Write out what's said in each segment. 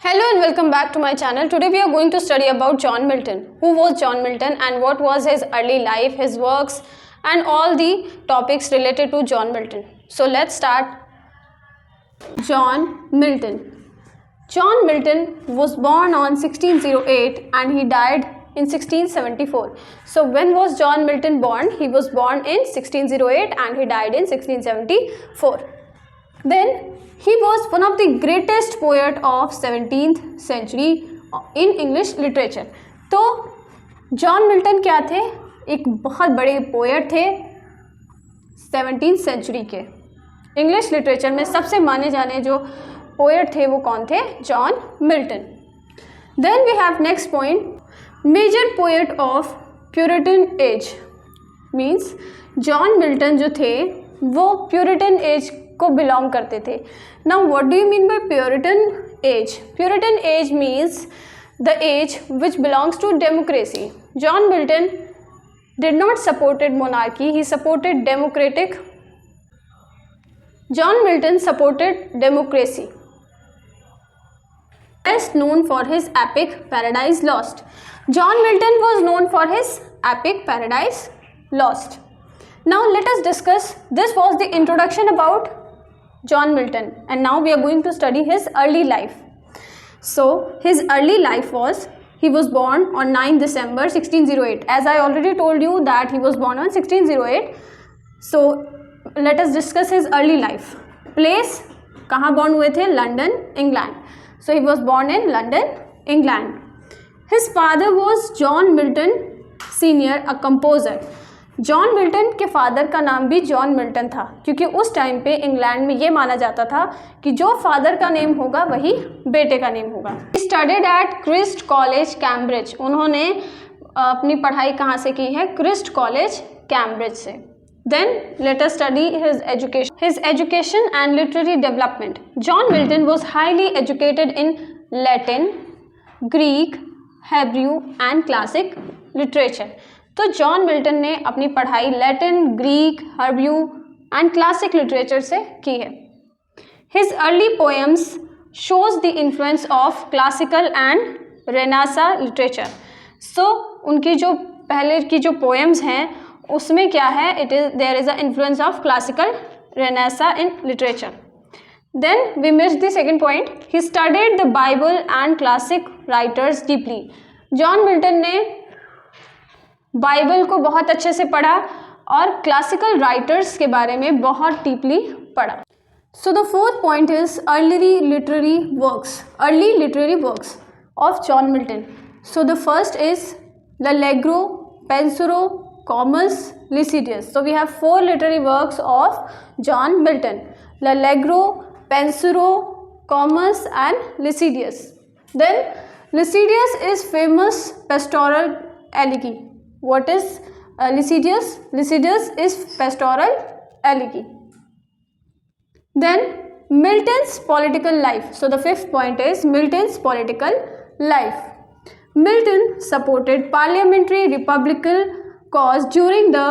Hello and welcome back to my channel. Today we are going to study about John Milton. Who was John Milton and what was his early life, his works and all the topics related to John Milton. So let's start. John Milton. John Milton was born on 1608 and he died in 1674. So when was John Milton born? He was born in 1608 and he died in 1674. Then he was one of the greatest poet of 17th century in English literature. तो John Milton क्या थे? एक बहुत बड़े poet थे 17th century के. English literature में सबसे माने जाने जो पोएट थे वो कौन थे? John Milton. Then we have next point, major poet of Puritan age. Means John Milton जो थे वो प्यूरिटन एज को बिलोंग करते थे. Now what do you mean by Puritan age? Puritan age means the age which belongs to democracy. John Milton did not supported monarchy, he supported democratic. John Milton supported democracy. Best known for his epic Paradise Lost. John Milton was known for his epic Paradise Lost. Now let us discuss, this was the introduction about John Milton and now we are going to study his early life. So his early life was, he was born on 9 December 1608. As I already told you that he was born on 1608. So let us discuss his early life. Place, कहाँ born हुए थे? London, England. So he was born in London, England. His father was John Milton Senior, a composer. John Milton के father का नाम भी John Milton था क्योंकि उस टाइम पे इंग्लैंड में ये माना जाता था कि जो फादर का नेम होगा वही बेटे का नेम होगा. Studied at Christ College Cambridge. उन्होंने अपनी पढ़ाई कहाँ से की है? क्रिस्ट कॉलेज कैम्ब्रिज से. Then let us study his education and literary development. John Milton was highly educated in Latin, Greek, Hebrew and classic literature. तो जॉन मिल्टन ने अपनी पढ़ाई लैटिन, ग्रीक, हर्ब्यू एंड क्लासिक लिटरेचर से की है. His early poems shows the influence of classical and renaissance literature. So उनकी जो पहले की जो पोएम्स हैं उसमें क्या है? It is there is a influence of classical, renaissance in literature. Then we miss the second point, he studied the Bible and classic writers deeply. John Milton ने बाइबल को बहुत अच्छे से पढ़ा और क्लासिकल राइटर्स के बारे में बहुत डीपली पढ़ा. So the fourth point is early literary works of John Milton. So the first is L'Allegro, Penseroso, Comus, Lycidas. So we have 4 literary works of John Milton: L'Allegro, Penseroso, Comus and Lycidas. Then Lycidas is famous pastoral elegy. What is Lycidius? Lycidius is pastoral elegy. Then Milton's political life. So the fifth point is Milton's political life. Milton supported parliamentary republican cause during the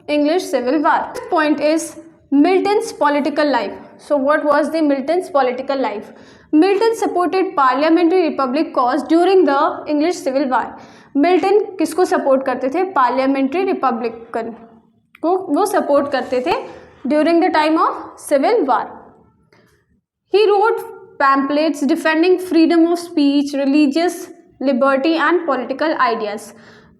English Civil War. Fifth point is Milton's political life. So what was the Milton's political life? Milton supported parliamentary republic cause during the English Civil War. Milton किसको support करते थे? Parliamentary republican को वो support करते थे during the time of civil war. He wrote pamphlets defending freedom of speech, religious liberty and political ideas.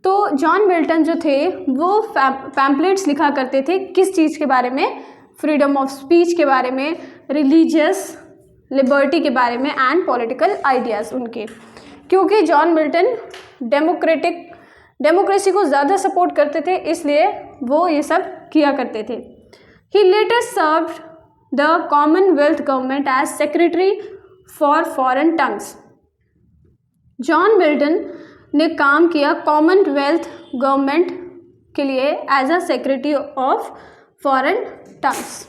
तो John Milton जो थे वो पैम्पलेट्स लिखा करते थे किस चीज़ के बारे में? फ्रीडम ऑफ स्पीच के बारे में, रिलीजियस लिबर्टी के बारे में एंड पॉलिटिकल आइडियाज़ उनके. क्योंकि जॉन मिल्टन डेमोक्रेसी को ज़्यादा सपोर्ट करते थे इसलिए वो ये सब किया करते थे. He later served the commonwealth government as secretary for foreign tongues. John Milton ने काम किया कॉमनवेल्थ गवर्नमेंट के लिए as a secretary of foreign tongues.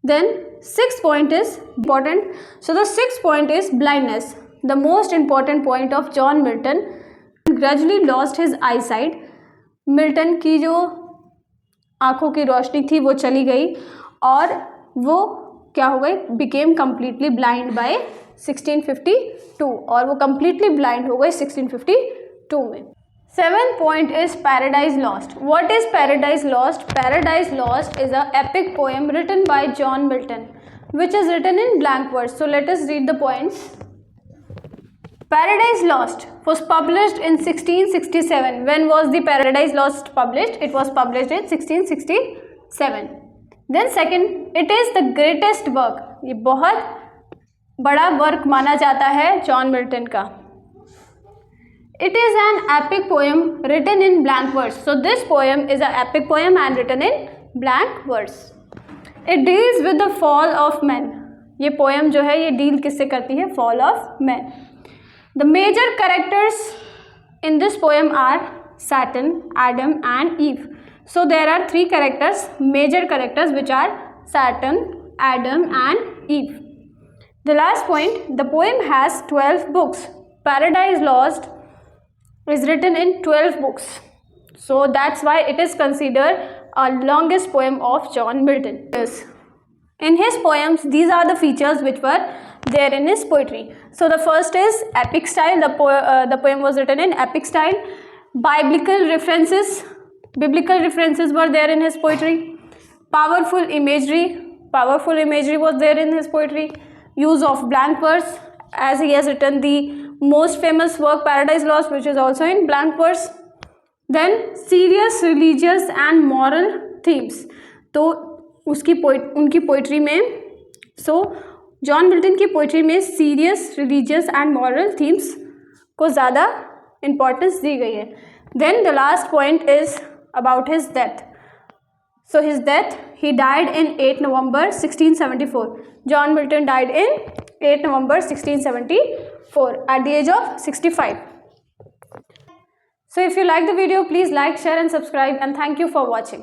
Then sixth point is important. So the sixth point is blindness. The most important point of John Milton, gradually lost his eyesight. Milton की जो आँखों की रोशनी थी वो चली गई और वो क्या हो गए? became completely blind by 1652 और वो completely blind हो गए 1652 में. 7th point is Paradise Lost. What is Paradise Lost? Paradise Lost is an epic poem written by John Milton, which is written in blank verse. So let us read the points. Paradise Lost was published in 1667. When was the Paradise Lost published? It was published in 1667. Then second, it is the greatest work. ये बहुत बड़ा work माना जाता है John Milton का. It is an epic poem written in blank verse. So this poem is an epic poem and written in blank verse. It deals with the fall of man. ये poem जो है ये deal किससे करती है? Fall of man. The major characters in this poem are Satan, Adam and Eve. So there are three characters, major characters, which are Satan, Adam and Eve. The last point, the poem has 12 books. Paradise Lost is written in 12 books. So that's why it is considered a longest poem of John Milton. Yes. In his poems, these are the features which were there in his poetry. So the first is epic style. The poem was written in epic style. Biblical references were there in his poetry. Powerful imagery was there in his poetry. Use of blank verse, as he has written the most famous work Paradise Lost, which is also in blank verse. Then serious religious and moral themes. तो उनकी poetry में John Milton की poetry में serious religious and moral themes को ज़्यादा importance दी गई है. Then the last point is about his death. So his death, he died in 8 November 1674. John Milton died in 8 November 1674 at the age of 65. So if you like the video, please like, share and subscribe, and thank you for watching.